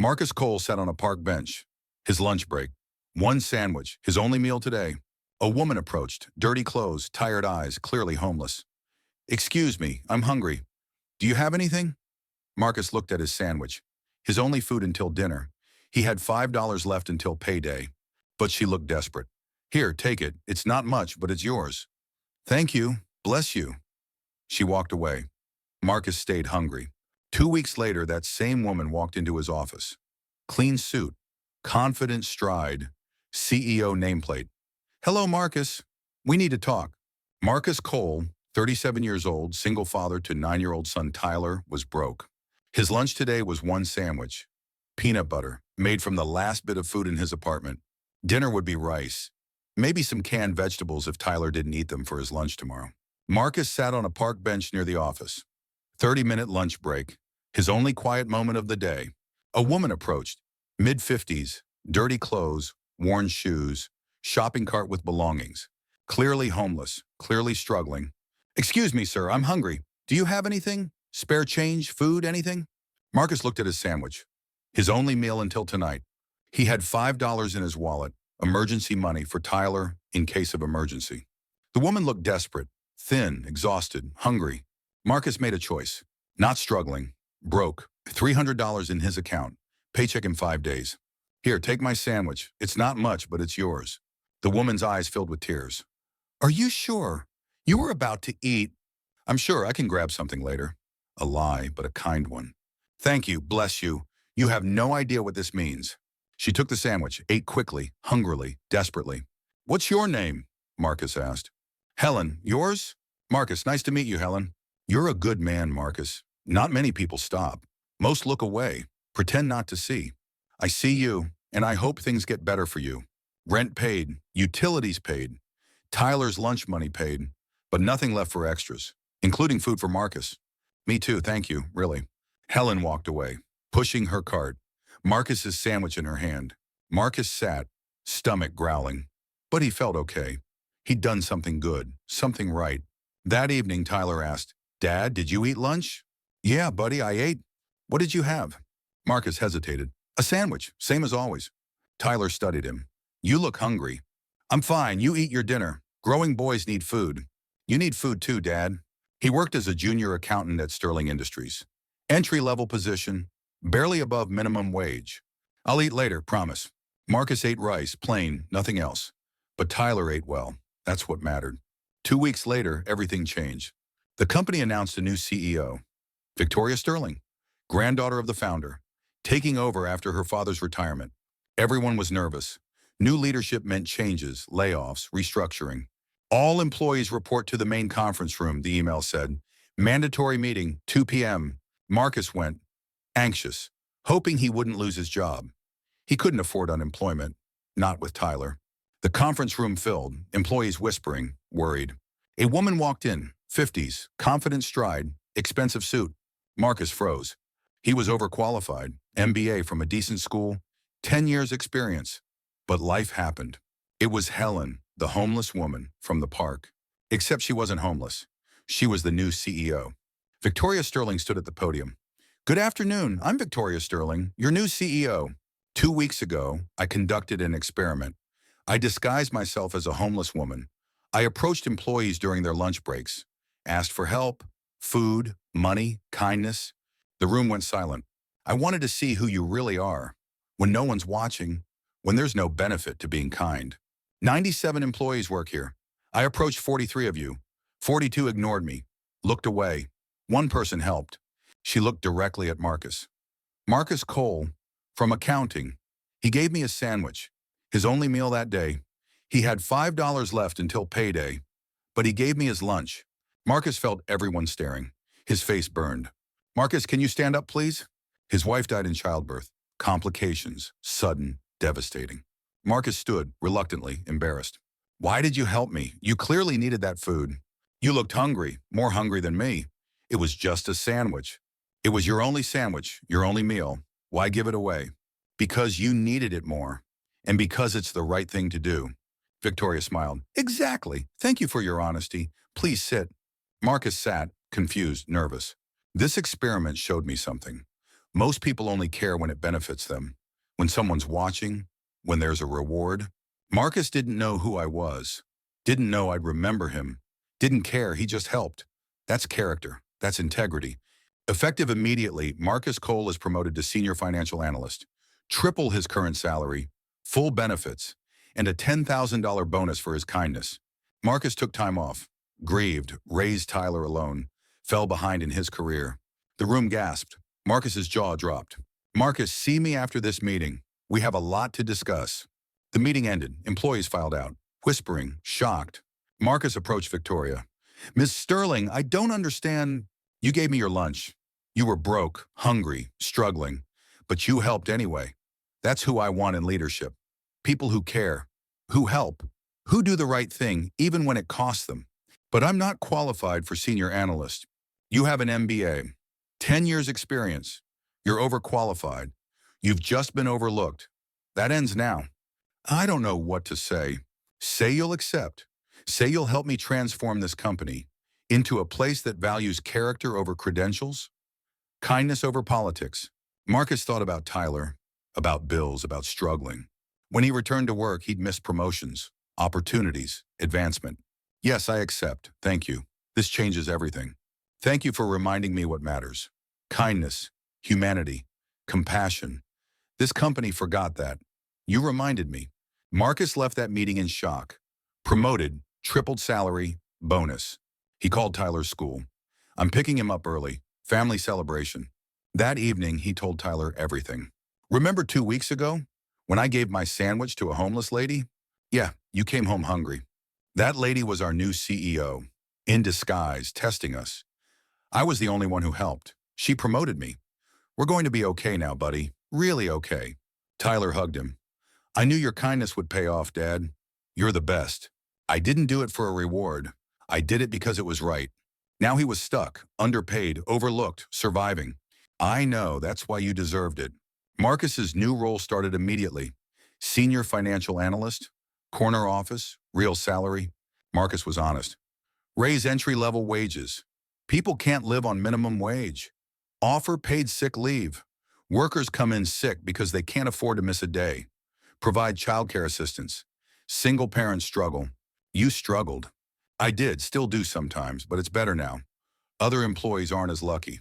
Marcus Cole sat on a park bench. His lunch break. One sandwich, his only meal today. A woman approached, dirty clothes, tired eyes, clearly homeless. "Excuse me, I'm hungry. Do you have anything?" Marcus looked at his sandwich. His only food until dinner. He had $5 left until payday. But she looked desperate. "Here, take it. It's not much, but it's yours." "Thank you. Bless you." She walked away. Marcus stayed hungry. 2 weeks later, that same woman walked into his office. Clean suit, confident stride, CEO nameplate. "Hello, Marcus. We need to talk." Marcus Cole, 37 years old, single father to 9-year-old son Tyler, was broke. His lunch today was one sandwich, peanut butter, made from the last bit of food in his apartment. Dinner would be rice, maybe some canned vegetables if Tyler didn't eat them for his lunch tomorrow. Marcus sat on a park bench near the office. 30-minute lunch break, his only quiet moment of the day. A woman approached, mid-50s, dirty clothes, worn shoes, shopping cart with belongings. Clearly homeless, clearly struggling. "Excuse me, sir, I'm hungry. Do you have anything? Spare change, food, anything?" Marcus looked at his sandwich. His only meal until tonight. He had $5 in his wallet, emergency money for Tyler in case of emergency. The woman looked desperate, thin, exhausted, hungry. Marcus made a choice. Not struggling, broke, $300 in his account, paycheck in 5 days. "Here, take my sandwich. It's not much, but it's yours." The woman's eyes filled with tears. "Are you sure? You were about to eat." "I'm sure I can grab something later." A lie, but a kind one. "Thank you, bless you. You have no idea what this means." She took the sandwich, ate quickly, hungrily, desperately. "What's your name?" Marcus asked. "Helen. Yours?" "Marcus, nice to meet you, Helen." "You're a good man, Marcus. Not many people stop. Most look away, pretend not to see. I see you, and I hope things get better for you. Rent paid, utilities paid, Tyler's lunch money paid, but nothing left for extras, including food for Marcus." "Me too, thank you, really." Helen walked away, pushing her cart, Marcus's sandwich in her hand. Marcus sat, stomach growling. But he felt okay. He'd done something good, something right. That evening, Tyler asked, "Dad, did you eat lunch?" "Yeah, buddy, I ate." "What did you have?" Marcus hesitated. "A sandwich, same as always." Tyler studied him. "You look hungry." "I'm fine, you eat your dinner. Growing boys need food." "You need food too, Dad." He worked as a junior accountant at Sterling Industries. Entry-level position, barely above minimum wage. "I'll eat later, promise." Marcus ate rice, plain, nothing else. But Tyler ate well. That's what mattered. 2 weeks later, everything changed. The company announced a new CEO. Victoria Sterling, granddaughter of the founder, taking over after her father's retirement. Everyone was nervous. New leadership meant changes, layoffs, restructuring. "All employees report to the main conference room," the email said. "Mandatory meeting, 2 p.m. Marcus went, anxious, hoping he wouldn't lose his job. He couldn't afford unemployment, not with Tyler. The conference room filled, employees whispering, worried. A woman walked in, 50s, confident stride, expensive suit. Marcus froze. He was overqualified, MBA from a decent school, 10 years experience. But life happened. It was Helen, the homeless woman from the park. Except she wasn't homeless. She was the new CEO. Victoria Sterling stood at the podium. "Good afternoon, I'm Victoria Sterling, your new CEO. 2 weeks ago, I conducted an experiment. I disguised myself as a homeless woman. I approached employees during their lunch breaks, asked for help, food, money, kindness. The room went silent. I wanted to see who you really are, when no one's watching, when there's no benefit to being kind. 97 employees work here. I approached 43 of you. 42 ignored me, looked away. One person helped. She looked directly at Marcus. Marcus Cole, from accounting. He gave me a sandwich, his only meal that day. He had $5 left until payday, but he gave me his lunch. Marcus felt everyone staring. His face burned. Marcus, can you stand up, please? His wife died in childbirth. Complications, sudden, devastating. Marcus stood, reluctantly, embarrassed. Why did you help me? You clearly needed that food. You looked hungry, more hungry than me. It was just a sandwich. It was your only sandwich, your only meal. Why give it away? Because you needed it more, and because it's the right thing to do. Victoria smiled. Exactly. Thank you for your honesty. Please sit. Marcus sat, confused, nervous. This experiment showed me something. Most people only care when it benefits them. When someone's watching, when there's a reward. Marcus didn't know who I was. Didn't know I'd remember him. Didn't care, he just helped. That's character. That's integrity. Effective immediately, Marcus Cole is promoted to senior financial analyst. Triple his current salary, full benefits, and a $10,000 bonus for his kindness. Marcus took time off, grieved, raised Tyler alone, fell behind in his career. The room gasped. Marcus's jaw dropped. Marcus, see me after this meeting. We have a lot to discuss. The meeting ended. Employees filed out, whispering, shocked. Marcus approached Victoria. Miss Sterling, I don't understand. You gave me your lunch. You were broke, hungry, struggling, but you helped anyway. That's who I want in leadership. People who care, who help, who do the right thing even when it costs them. But I'm not qualified for senior analyst. You have an MBA, 10 years experience. You're overqualified. You've just been overlooked. That ends now. I don't know what to say. Say you'll accept. Say you'll help me transform this company into a place that values character over credentials, kindness over politics. Marcus thought about Tyler, about bills, about struggling. When he returned to work, he'd miss promotions, opportunities, advancement. Yes, I accept. Thank you. This changes everything. Thank you for reminding me what matters. Kindness, humanity, compassion. This company forgot that. You reminded me. Marcus left that meeting in shock. Promoted, tripled salary, bonus. He called Tyler's school. I'm picking him up early. Family celebration. That evening, he told Tyler everything. Remember 2 weeks ago when I gave my sandwich to a homeless lady? Yeah, you came home hungry. That lady was our new CEO, in disguise, testing us. I was the only one who helped. She promoted me. We're going to be okay now, buddy. Really okay. Tyler hugged him. I knew your kindness would pay off, Dad. You're the best. I didn't do it for a reward. I did it because it was right. Now he was stuck, underpaid, overlooked, surviving. I know, that's why you deserved it. Marcus's new role started immediately. Senior financial analyst, corner office, real salary. Marcus was honest. Raise entry-level wages. People can't live on minimum wage. Offer paid sick leave. Workers come in sick because they can't afford to miss a day. Provide childcare assistance. Single parents struggle. You struggled. I did, still do sometimes, but it's better now. Other employees aren't as lucky.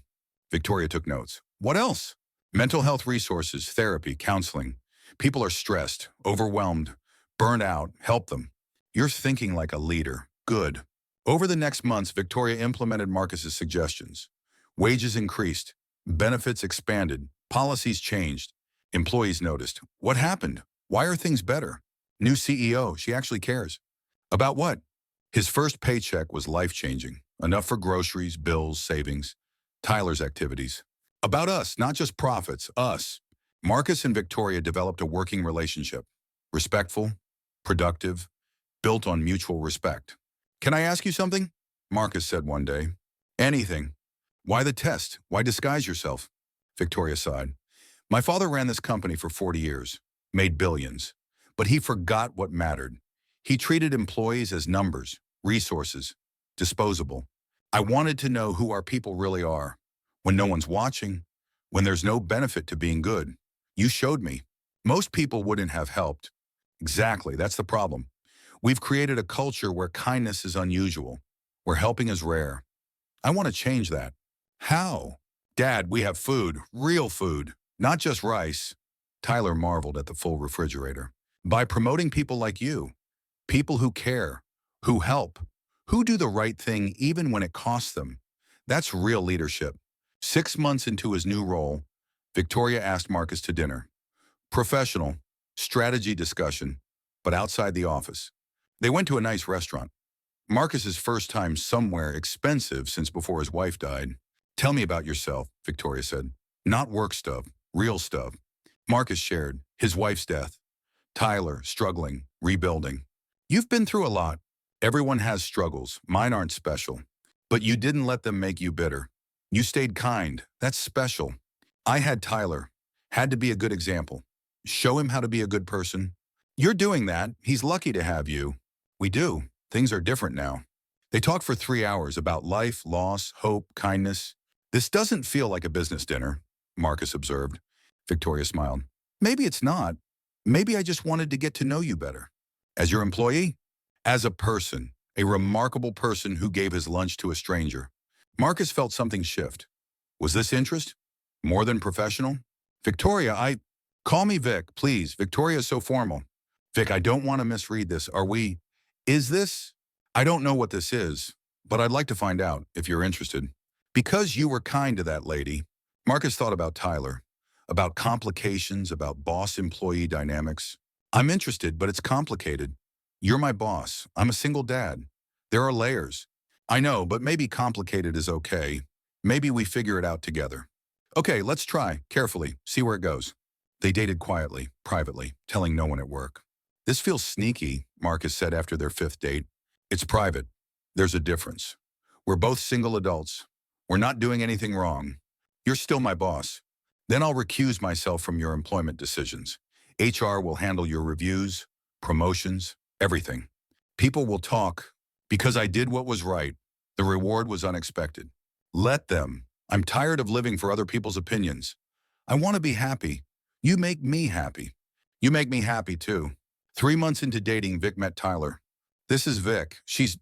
Victoria took notes. What else? Mental health resources, therapy, counseling. People are stressed, overwhelmed, burned out. Help them. You're thinking like a leader. Good. Over the next months, Victoria implemented Marcus's suggestions. Wages increased. Benefits expanded. Policies changed. Employees noticed. What happened? Why are things better? New CEO. She actually cares. About what? His first paycheck was life-changing. Enough for groceries, bills, savings. Tyler's activities. About us, not just profits, us. Marcus and Victoria developed a working relationship. Respectful, productive, built on mutual respect. Can I ask you something? Marcus said one day. Anything. Why the test? Why disguise yourself? Victoria sighed. My father ran this company for 40 years, made billions, but he forgot what mattered. He treated employees as numbers, resources, disposable. I wanted to know who our people really are. When no one's watching, when there's no benefit to being good. You showed me. Most people wouldn't have helped. Exactly, that's the problem. We've created a culture where kindness is unusual, where helping is rare. I want to change that. How? Dad, we have food, real food, not just rice. Tyler marveled at the full refrigerator. By promoting people like you, people who care, who help, who do the right thing even when it costs them. That's real leadership. 6 months into his new role, Victoria asked Marcus to dinner. Professional, strategy discussion, but outside the office. They went to a nice restaurant. Marcus's first time somewhere expensive since before his wife died. Tell me about yourself, Victoria said. Not work stuff, real stuff. Marcus shared his wife's death. Tyler, struggling, rebuilding. You've been through a lot. Everyone has struggles. Mine aren't special. But you didn't let them make you bitter. You stayed kind. That's special. I had Tyler. Had to be a good example. Show him how to be a good person. You're doing that. He's lucky to have you. We do. Things are different now. They talked for 3 hours about life, loss, hope, kindness. This doesn't feel like a business dinner. Marcus observed. Victoria smiled. Maybe it's not. Maybe I just wanted to get to know you better. As your employee? As a person, a remarkable person who gave his lunch to a stranger. Marcus felt something shift. Was this interest? More than professional? Victoria, Call me Vic, please. Victoria is so formal. Vic, I don't want to misread this. Is this? I don't know what this is, but I'd like to find out if you're interested. Because you were kind to that lady. Marcus thought about Tyler, about complications, about boss-employee dynamics. I'm interested, but it's complicated. You're my boss. I'm a single dad. There are layers. I know, but maybe complicated is okay. Maybe we figure it out together. Okay, let's try, carefully, see where it goes. They dated quietly, privately, telling no one at work. This feels sneaky, Marcus said after their 5th date. It's private. There's a difference. We're both single adults. We're not doing anything wrong. You're still my boss. Then I'll recuse myself from your employment decisions. HR will handle your reviews, promotions, everything. People will talk. Because I did what was right. The reward was unexpected. Let them. I'm tired of living for other people's opinions. I want to be happy. You make me happy. You make me happy too. 3 months into dating, Vic met Tyler. This is Vic. She's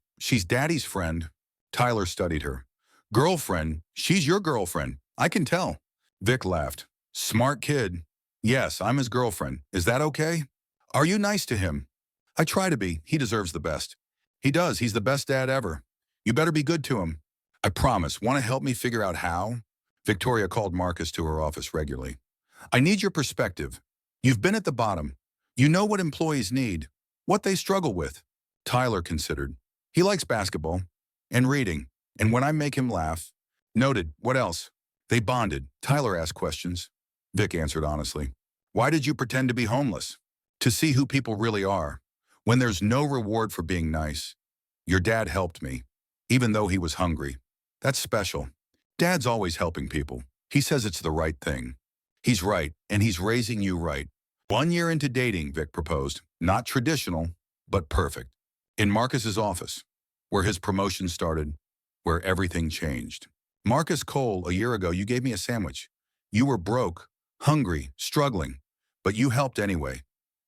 Daddy's friend. Tyler studied her. Girlfriend. She's your girlfriend. I can tell. Vic laughed. Smart kid. Yes, I'm his girlfriend. Is that okay? Are you nice to him? I try to be. He deserves the best. He does. He's the best dad ever. You better be good to him. I promise. Want to help me figure out how? Victoria called Marcus to her office regularly. I need your perspective. You've been at the bottom. You know what employees need, what they struggle with. Tyler considered. He likes basketball and reading, and when I make him laugh. Noted. What else? They bonded. Tyler asked questions. Vic answered honestly. Why did you pretend to be homeless? To see who people really are. When there's no reward for being nice. Your dad helped me, even though he was hungry. That's special. Dad's always helping people. He says it's the right thing. He's right, and he's raising you right. 1 year into dating, Vic proposed. Not traditional, but perfect. In Marcus's office, where his promotion started, where everything changed. Marcus Cole, a year ago, you gave me a sandwich. You were broke, hungry, struggling, but you helped anyway.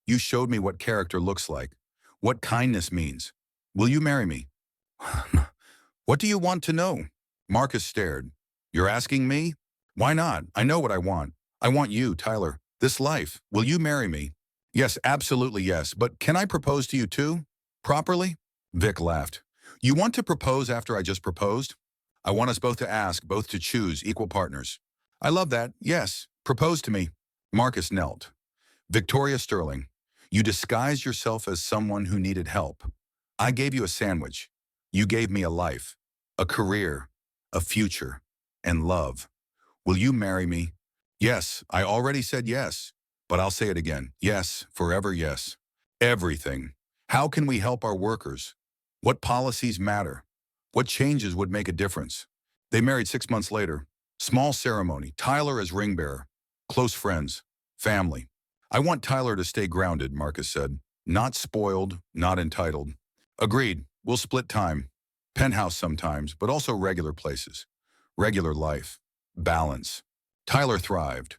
You showed me what character looks like, what kindness means. Will you marry me? What do you want to know? Marcus stared. You're asking me? Why not? I know what I want. I want you, Tyler. This life. Will you marry me? Yes, absolutely yes. But can I propose to you too? Properly? Vic laughed. You want to propose after I just proposed? I want us both to ask, both to choose, equal partners. I love that. Yes. Propose to me. Marcus knelt. Victoria Sterling, you disguised yourself as someone who needed help. I gave you a sandwich. You gave me a life, a career, a future, and love. Will you marry me? Yes, I already said yes, but I'll say it again. Yes, forever yes. Everything. How can we help our workers? What policies matter? What changes would make a difference? They married 6 months later. Small ceremony, Tyler as ring bearer. Close friends, family. I want Tyler to stay grounded, Marcus said. Not spoiled, not entitled. Agreed, we'll split time. Penthouse sometimes, but also regular places. Regular life. Balance. Tyler thrived.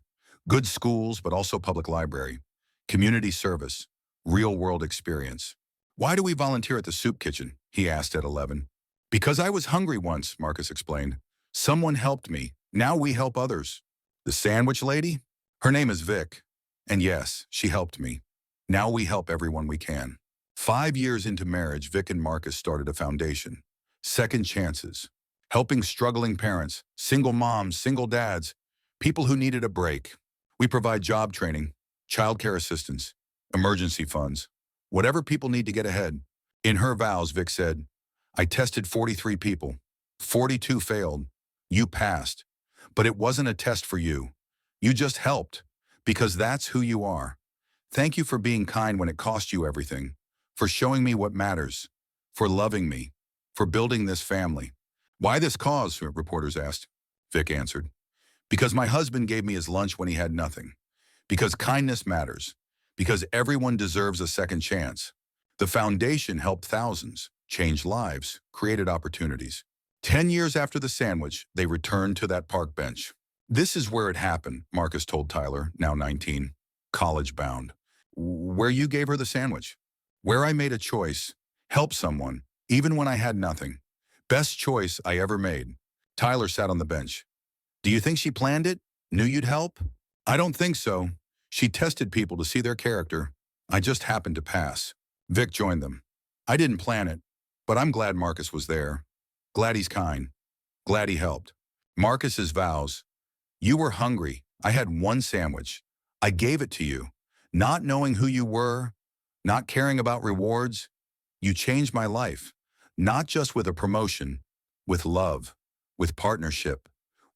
Good schools, but also public library. Community service. Real-world experience. Why do we volunteer at the soup kitchen? He asked at 11. Because I was hungry once, Marcus explained. Someone helped me. Now we help others. The sandwich lady? Her name is Vic. And yes, she helped me. Now we help everyone we can. 5 years into marriage, Vic and Marcus started a foundation. Second chances. Helping struggling parents, single moms, single dads, people who needed a break. We provide job training, childcare assistance, emergency funds, whatever people need to get ahead. In her vows, Vic said, I tested 43 people. 42 failed. You passed. But it wasn't a test for you. You just helped, because that's who you are. Thank you for being kind when it cost you everything, for showing me what matters, for loving me, for building this family. Why this cause? Reporters asked. Vic answered. Because my husband gave me his lunch when he had nothing. Because kindness matters. Because everyone deserves a second chance. The foundation helped thousands, changed lives, created opportunities. 10 years after the sandwich, they returned to that park bench. This is where it happened, Marcus told Tyler, now 19, college bound. Where you gave her the sandwich. Where I made a choice, help someone, even when I had nothing. Best choice I ever made. Tyler sat on the bench. Do you think she planned it? Knew you'd help? I don't think so. She tested people to see their character. I just happened to pass. Vic joined them. I didn't plan it, but I'm glad Marcus was there. Glad he's kind. Glad he helped. Marcus's vows. You were hungry. I had one sandwich. I gave it to you. Not knowing who you were, not caring about rewards. You changed my life. Not just with a promotion, with love, with partnership,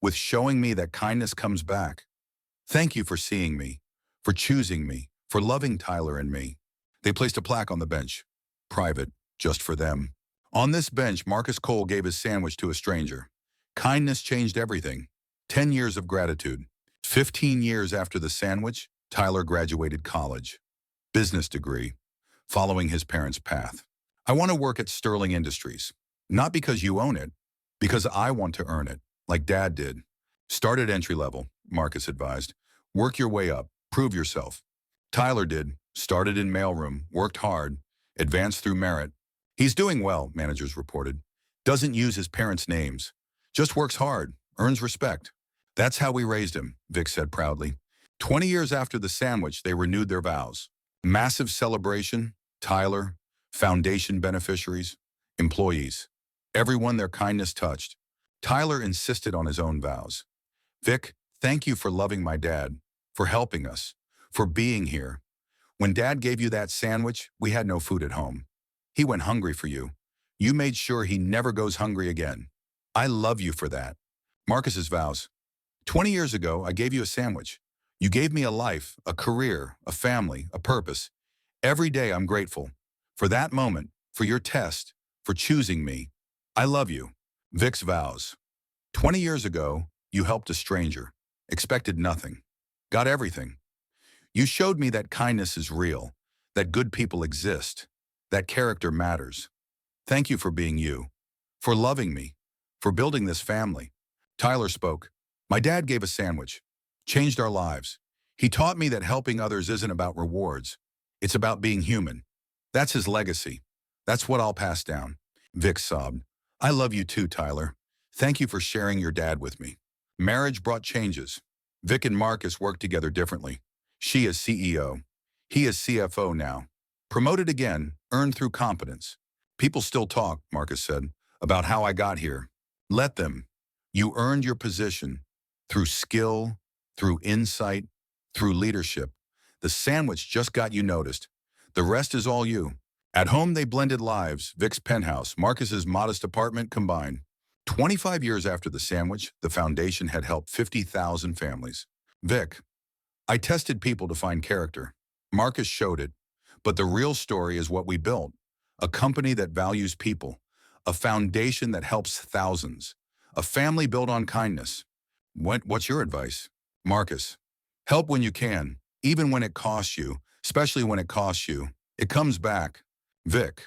with showing me that kindness comes back. Thank you for seeing me, for choosing me, for loving Tyler and me. They placed a plaque on the bench. Private, just for them. On this bench, Marcus Cole gave his sandwich to a stranger. Kindness changed everything. 10 years of gratitude. 15 years after the sandwich, Tyler graduated college. Business degree, following his parents' path. I want to work at Sterling Industries. Not because you own it, because I want to earn it, like Dad did. Start at entry level, Marcus advised. Work your way up, prove yourself. Tyler did, started in mailroom, worked hard, advanced through merit. He's doing well, managers reported. Doesn't use his parents' names. Just works hard, earns respect. That's how we raised him, Vic said proudly. 20 years after the sandwich, they renewed their vows. Massive celebration, Tyler, foundation beneficiaries, employees, everyone their kindness touched. Tyler insisted on his own vows. Vic, thank you for loving my dad, for helping us, for being here. When Dad gave you that sandwich, we had no food at home. He went hungry for you. You made sure he never goes hungry again. I love you for that. Marcus's vows. 20 years ago, I gave you a sandwich. You gave me a life, a career, a family, a purpose. Every day I'm grateful. For that moment, for your test, for choosing me. I love you. Vic's vows. 20 years ago, you helped a stranger. Expected nothing. Got everything. You showed me that kindness is real, that good people exist, that character matters. Thank you for being you, for loving me, for building this family. Tyler spoke. My dad gave a sandwich, changed our lives. He taught me that helping others isn't about rewards. It's about being human. That's his legacy. That's what I'll pass down. Vic sobbed. I love you too, Tyler. Thank you for sharing your dad with me. Marriage brought changes. Vic and Marcus worked together differently. She is CEO. He is CFO now. Promoted again, earned through competence. People still talk, Marcus said, about how I got here. Let them. You earned your position through skill, through insight, through leadership. The sandwich just got you noticed. The rest is all you. At home, they blended lives, Vic's penthouse, Marcus's modest apartment combined. 25 years after the sandwich, the foundation had helped 50,000 families. Vic, I tested people to find character. Marcus showed it. But the real story is what we built. A company that values people. A foundation that helps thousands. A family built on kindness. What's your advice? Marcus, help when you can, even when it costs you, especially when it costs you. It comes back. Vic,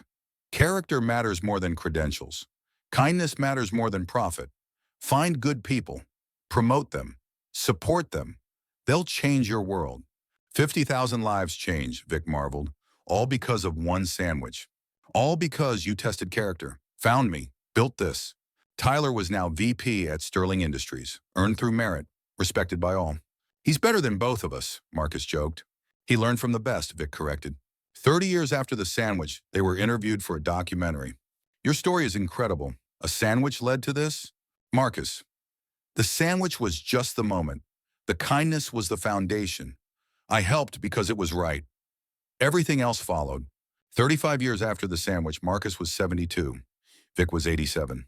character matters more than credentials. Kindness matters more than profit. Find good people. Promote them. Support them. They'll change your world. 50,000 lives changed, Vic marveled. All because of one sandwich. All because you tested character, found me, built this. Tyler was now VP at Sterling Industries, earned through merit, respected by all. He's better than both of us, Marcus joked. He learned from the best, Vic corrected. 30 years after the sandwich, they were interviewed for a documentary. Your story is incredible. A sandwich led to this? Marcus, the sandwich was just the moment. The kindness was the foundation. I helped because it was right. Everything else followed. 35 years after the sandwich, Marcus was 72. Vic was 87.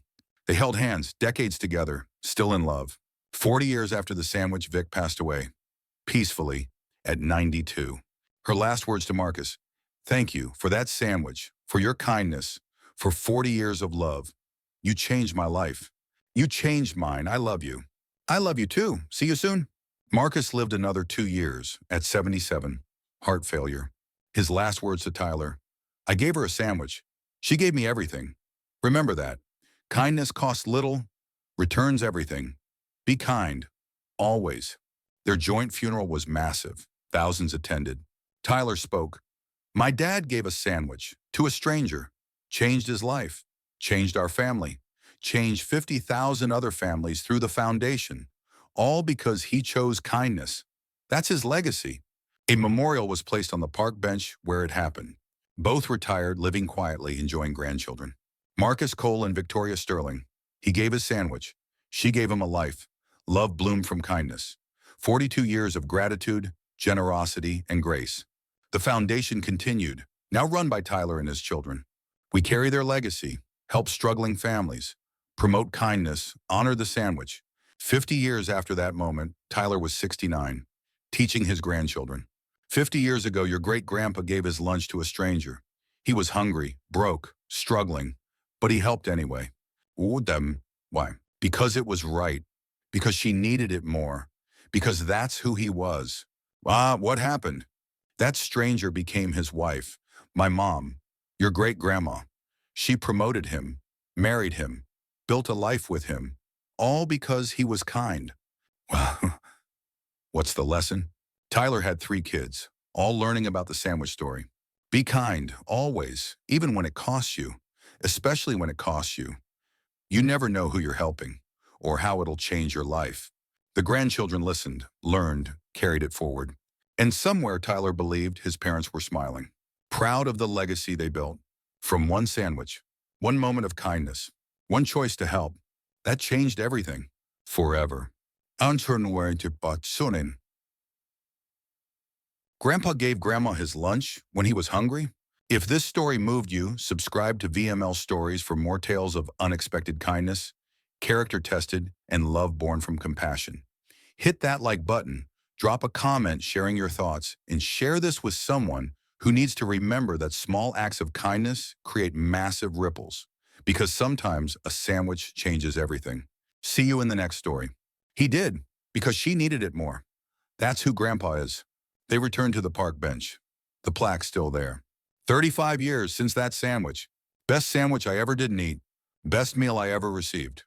They held hands, decades together, still in love. 40 years after the sandwich, Vic passed away, peacefully, at 92. Her last words to Marcus, thank you for that sandwich, for your kindness, for 40 years of love. You changed my life. You changed mine. I love you. I love you too. See you soon. Marcus lived another 2 years, at 77, heart failure. His last words to Tyler, I gave her a sandwich. She gave me everything. Remember that. Kindness costs little, returns everything. Be kind, always. Their joint funeral was massive. Thousands attended. Tyler spoke. My dad gave a sandwich to a stranger, changed his life, changed our family, changed 50,000 other families through the foundation, all because he chose kindness. That's his legacy. A memorial was placed on the park bench where it happened. Both retired, living quietly, enjoying grandchildren. Marcus Cole and Victoria Sterling. He gave his sandwich. She gave him a life. Love bloomed from kindness. 42 years of gratitude, generosity, and grace. The foundation continued, now run by Tyler and his children. We carry their legacy, help struggling families, promote kindness, honor the sandwich. 50 years after that moment, Tyler was 69, teaching his grandchildren. 50 years ago, your great-grandpa gave his lunch to a stranger. He was hungry, broke, struggling, but he helped anyway. Why? Because it was right. Because she needed it more. Because that's who he was. What happened? That stranger became his wife, my mom, your great-grandma. She promoted him, married him, built a life with him, all because he was kind. What's the lesson? Tyler had 3 kids, all learning about the sandwich story. Be kind, always, even when it costs you, especially when it costs you. You never know who you're helping or how it'll change your life. The grandchildren listened, learned, carried it forward. And somewhere Tyler believed his parents were smiling, proud of the legacy they built. From one sandwich, one moment of kindness, one choice to help, that changed everything, forever. Grandpa gave Grandma his lunch when he was hungry? If this story moved you, subscribe to VML Stories for more tales of unexpected kindness, character tested, and love born from compassion. Hit that like button, drop a comment sharing your thoughts, and share this with someone who needs to remember that small acts of kindness create massive ripples, because sometimes a sandwich changes everything. See you in the next story. He did, because she needed it more. That's who Grandpa is. They returned to the park bench. The plaque's still there. 35 years since that sandwich. Best sandwich I ever didn't eat. Best meal I ever received.